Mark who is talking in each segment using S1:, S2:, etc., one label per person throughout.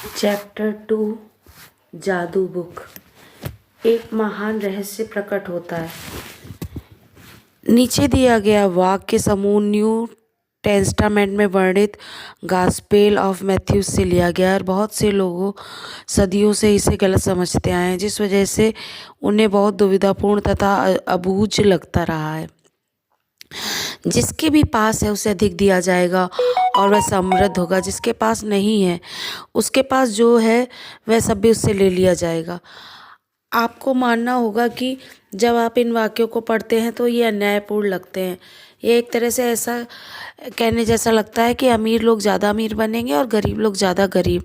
S1: Chapter 2 जादू book. एक महान रहस्य प्रकट होता है। नीचे दिया गया वाक्य समूह न्यू टेस्टामेंट में वर्णित गॉस्पेल ऑफ मैथ्यू से लिया गया है और बहुत से लोगों सदियों से इसे गलत समझते आए हैं, जिस वजह से उन्हें बहुत दुविधापूर्ण तथा अबूझ लगता रहा है। जिसके भी पास है उसे अधिक दिया जाएगा और वह समृद्ध होगा। जिसके पास नहीं है उसके पास जो है वह सब भी उससे ले लिया जाएगा। आपको मानना होगा कि जब आप इन वाक्यों को पढ़ते हैं तो ये अन्यायपूर्ण लगते हैं। ये एक तरह से ऐसा कहने जैसा लगता है कि अमीर लोग ज़्यादा अमीर बनेंगे और गरीब लोग ज़्यादा गरीब।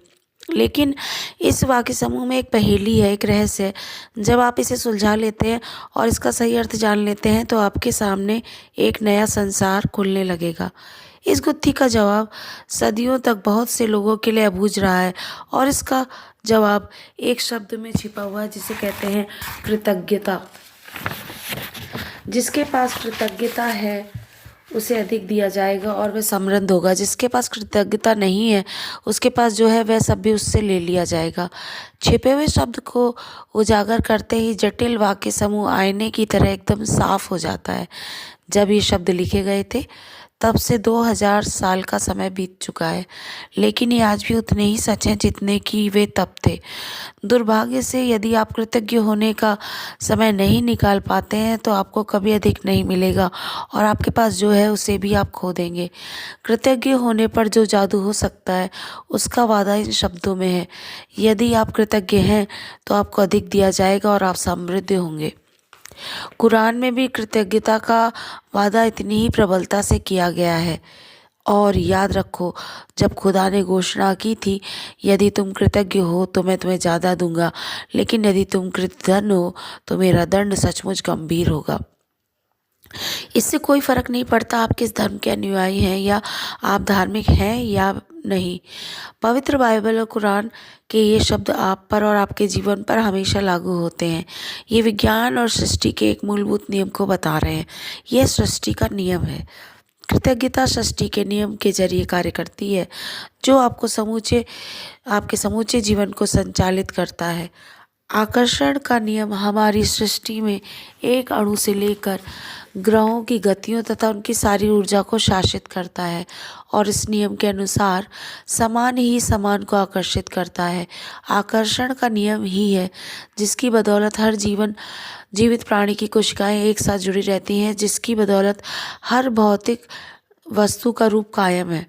S1: लेकिन इस वाक्य समूह में एक पहेली है, एक रहस्य है। जब आप इसे सुलझा लेते हैं और इसका सही अर्थ जान लेते हैं तो आपके सामने एक नया संसार खुलने लगेगा। इस गुत्थी का जवाब सदियों तक बहुत से लोगों के लिए अबूझ रहा है और इसका जवाब एक शब्द में छिपा हुआ है जिसे कहते हैं कृतज्ञता। जिसके पास कृतज्ञता है उसे अधिक दिया जाएगा और वह समृद्ध होगा। जिसके पास कृतज्ञता नहीं है उसके पास जो है वह सब भी उससे ले लिया जाएगा। छिपे हुए शब्द को उजागर करते ही जटिल वाक्य समूह आईने की तरह एकदम साफ हो जाता है। जब ये शब्द लिखे गए थे तब से 2000 साल का समय बीत चुका है, लेकिन ये आज भी उतने ही सच हैं जितने कि वे तब थे। दुर्भाग्य से यदि आप कृतज्ञ होने का समय नहीं निकाल पाते हैं तो आपको कभी अधिक नहीं मिलेगा और आपके पास जो है उसे भी आप खो देंगे। कृतज्ञ होने पर जो जादू हो सकता है उसका वादा इन शब्दों में है। यदि आप कृतज्ञ हैं तो आपको अधिक दिया जाएगा और आप समृद्ध होंगे। कुरान में भी कृतज्ञता का वादा इतनी ही प्रबलता से किया गया है। और याद रखो, जब खुदा ने घोषणा की थी, यदि तुम कृतज्ञ हो तो मैं तुम्हें ज़्यादा दूंगा, लेकिन यदि तुम कृतघ्न हो तो मेरा दंड सचमुच गंभीर होगा। इससे कोई फर्क नहीं पड़ता आप किस धर्म के अनुयायी हैं या आप धार्मिक हैं या नहीं। पवित्र बाइबल और कुरान के ये शब्द आप पर और आपके जीवन पर हमेशा लागू होते हैं। ये विज्ञान और सृष्टि के एक मूलभूत नियम को बता रहे हैं। यह सृष्टि का नियम है। कृतज्ञता सृष्टि के नियम के जरिए कार्य करती है जो आपके समूचे जीवन को संचालित करता है। आकर्षण का नियम हमारी सृष्टि में एक अणु से लेकर ग्रहों की गतियों तथा उनकी सारी ऊर्जा को शासित करता है और इस नियम के अनुसार समान ही समान को आकर्षित करता है। आकर्षण का नियम ही है जिसकी बदौलत हर जीवित प्राणी की कोशिकाएं एक साथ जुड़ी रहती हैं, जिसकी बदौलत हर भौतिक वस्तु का रूप कायम है।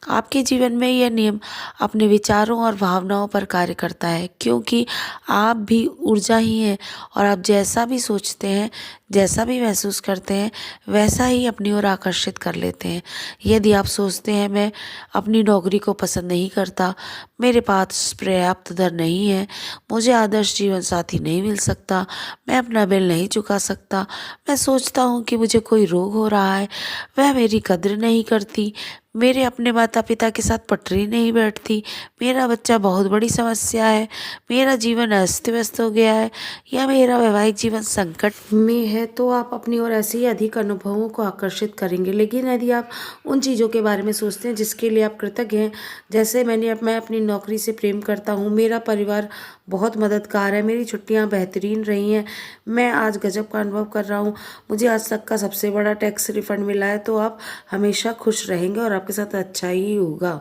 S1: आपके जीवन में यह नियम अपने विचारों और भावनाओं पर कार्य करता है, क्योंकि आप भी ऊर्जा ही हैं और आप जैसा भी सोचते हैं, जैसा भी महसूस करते हैं, वैसा ही अपनी ओर आकर्षित कर लेते हैं। यदि आप सोचते हैं मैं अपनी नौकरी को पसंद नहीं करता, मेरे पास पर्याप्त धन नहीं है, मुझे आदर्श जीवन साथी नहीं मिल सकता, मैं अपना बिल नहीं चुका सकता, मैं सोचता हूँ कि मुझे कोई रोग हो रहा है, वह मेरी कद्र नहीं करती, मेरे अपने माता पिता के साथ पटरी नहीं बैठती, मेरा बच्चा बहुत बड़ी समस्या है, मेरा जीवन अस्त व्यस्त हो गया है या मेरा वैवाहिक जीवन संकट में है, तो आप अपनी ओर ऐसे ही अधिक अनुभवों को आकर्षित करेंगे। लेकिन यदि आप उन चीज़ों के बारे में सोचते हैं जिसके लिए आप कृतज्ञ हैं, जैसे मैं अपनी नौकरी से प्रेम करता हूँ, मेरा परिवार बहुत मददगार है, मेरी छुट्टियाँ बेहतरीन रही हैं, मैं आज गजब का अनुभव कर रहा हूँ, मुझे आज तक का सबसे बड़ा टैक्स रिफंड मिला है, तो आप हमेशा खुश रहेंगे और आपके साथ अच्छा ही होगा।